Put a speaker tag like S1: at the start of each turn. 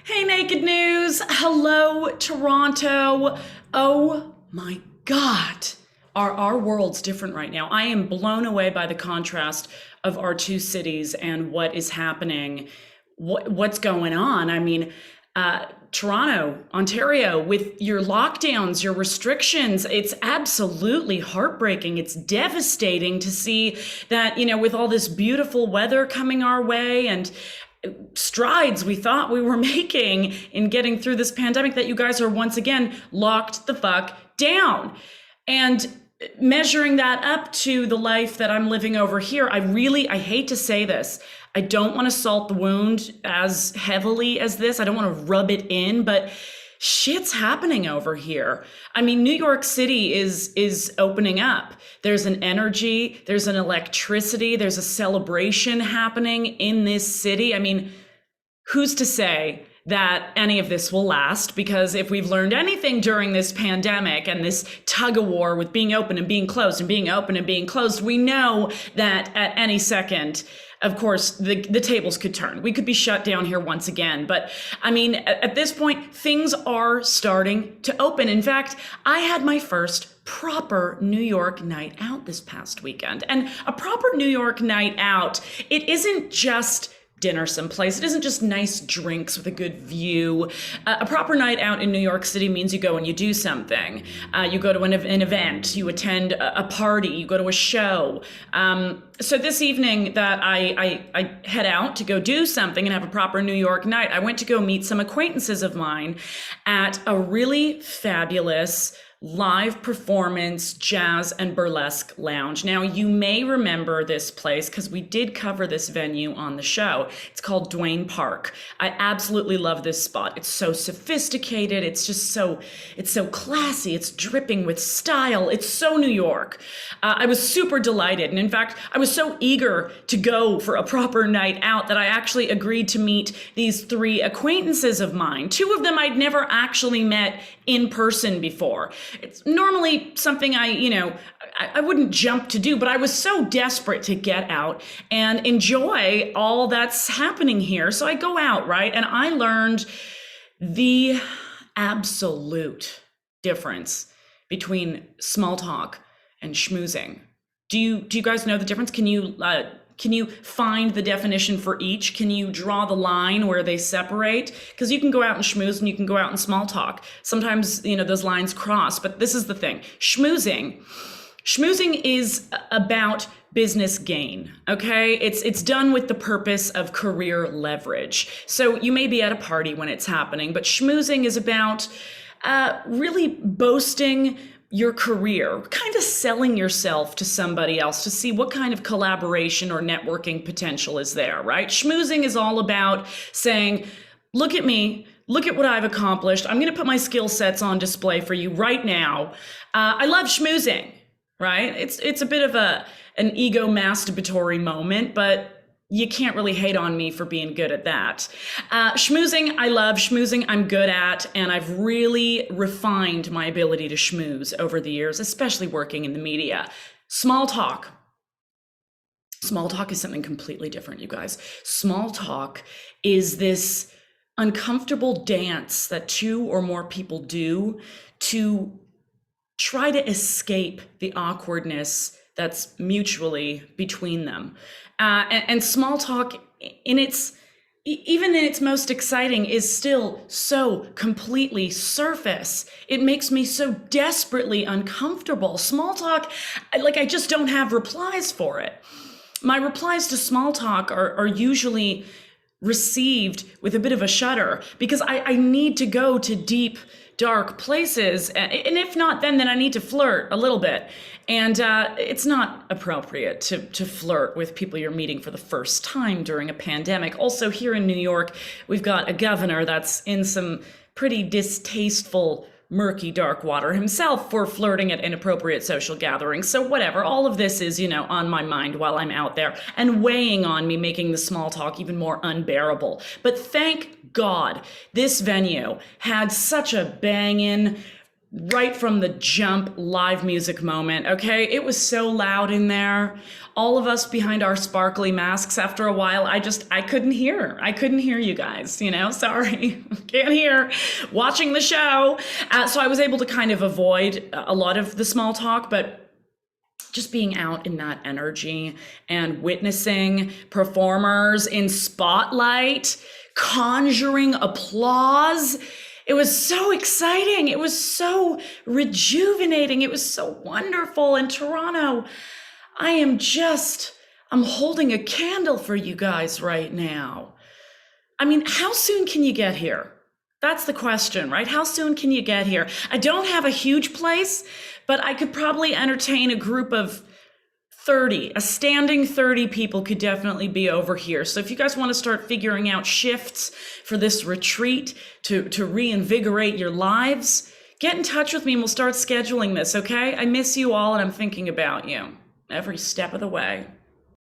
S1: Hey, Naked News. Hello, Toronto. Oh my God. Are our worlds different right now? I am blown away by the contrast of our two cities and what is happening, what's going on. Toronto, Ontario, with your lockdowns, your restrictions, it's absolutely heartbreaking. It's devastating to see that, with all this beautiful weather coming our way and strides we thought we were making in getting through this pandemic, that you guys are once again locked the fuck down. And measuring that up to the life that I'm living over here, I hate to say this. I don't want to salt the wound as heavily as this. I don't want to rub it in, but shit's happening over here. New York City is opening up. There's an energy, there's an electricity, there's a celebration happening in this city. Who's to say that any of this will last? Because if we've learned anything during this pandemic and this tug of war with being open and being closed and being open and being closed, we know that at any second, of course, the tables could turn. We could be shut down here once again. But at this point, things are starting to open. In fact, I had my first proper New York night out this past weekend. And a proper New York night out, it isn't just dinner someplace. It isn't just nice drinks with a good view. A proper night out in New York City means you go and you do something. You go to an event, you attend a party, you go to a show. So this evening that I head out to go do something and have a proper New York night, I went to go meet some acquaintances of mine at a really fabulous live performance jazz and burlesque lounge. Now, you may remember this place because we did cover this venue on the show. It's called Dwayne Park. I absolutely love this spot. It's so sophisticated. It's so classy. It's dripping with style. It's so New York. I was super delighted. And in fact, I was so eager to go for a proper night out that I actually agreed to meet these three acquaintances of mine. Two of them I'd never actually met in person before. It's normally something I wouldn't jump to do, but I was so desperate to get out and enjoy all that's happening here. So I go out, right? And I learned the absolute difference between small talk and schmoozing. Do you guys know the difference? Can you find the definition for each? Can you draw the line where they separate? Because you can go out and schmooze and you can go out and small talk. Sometimes, those lines cross, but this is the thing. Schmoozing is about business gain, okay? It's done with the purpose of career leverage. So you may be at a party when it's happening, but schmoozing is about really boasting your career, kind of selling yourself to somebody else to see what kind of collaboration or networking potential is there, right? Schmoozing is all about saying, look at me, look at what I've accomplished. I'm going to put my skill sets on display for you right now. I love schmoozing, right? It's a bit of an ego masturbatory moment, but you can't really hate on me for being good at that. Schmoozing, I love schmoozing, I'm good at, and I've really refined my ability to schmooze over the years, especially working in the media. Small talk. Small talk is something completely different, you guys. Small talk is this uncomfortable dance that two or more people do to try to escape the awkwardness that's mutually between them. And small talk, even in its most exciting, is still so completely surface. It makes me so desperately uncomfortable. Small talk, I just don't have replies for it. My replies to small talk are usually received with a bit of a shudder because I need to go to deep, dark places. And if not, then I need to flirt a little bit. And it's not appropriate to flirt with people you're meeting for the first time during a pandemic. Also, here in New York, we've got a governor that's in some pretty distasteful, murky, dark water himself for flirting at inappropriate social gatherings. So whatever, all of this is, on my mind while I'm out there and weighing on me, making the small talk even more unbearable. But thank God this venue had such a banging, right from the jump live music moment. Okay. It was so loud in there. All of us behind our sparkly masks, after a while, I couldn't hear. I couldn't hear you guys, sorry. Can't hear watching the show. So I was able to kind of avoid a lot of the small talk, but just being out in that energy and witnessing performers in spotlight, conjuring applause. It was so exciting. It was so rejuvenating. It was so wonderful. In Toronto, I'm holding a candle for you guys right now. I mean, how soon can you get here? That's the question, right? How soon can you get here? I don't have a huge place, but I could probably entertain a group of 30. A standing 30 people could definitely be over here. So if you guys want to start figuring out shifts for this retreat to reinvigorate your lives, get in touch with me and we'll start scheduling this, okay? I miss you all and I'm thinking about you every step of the way.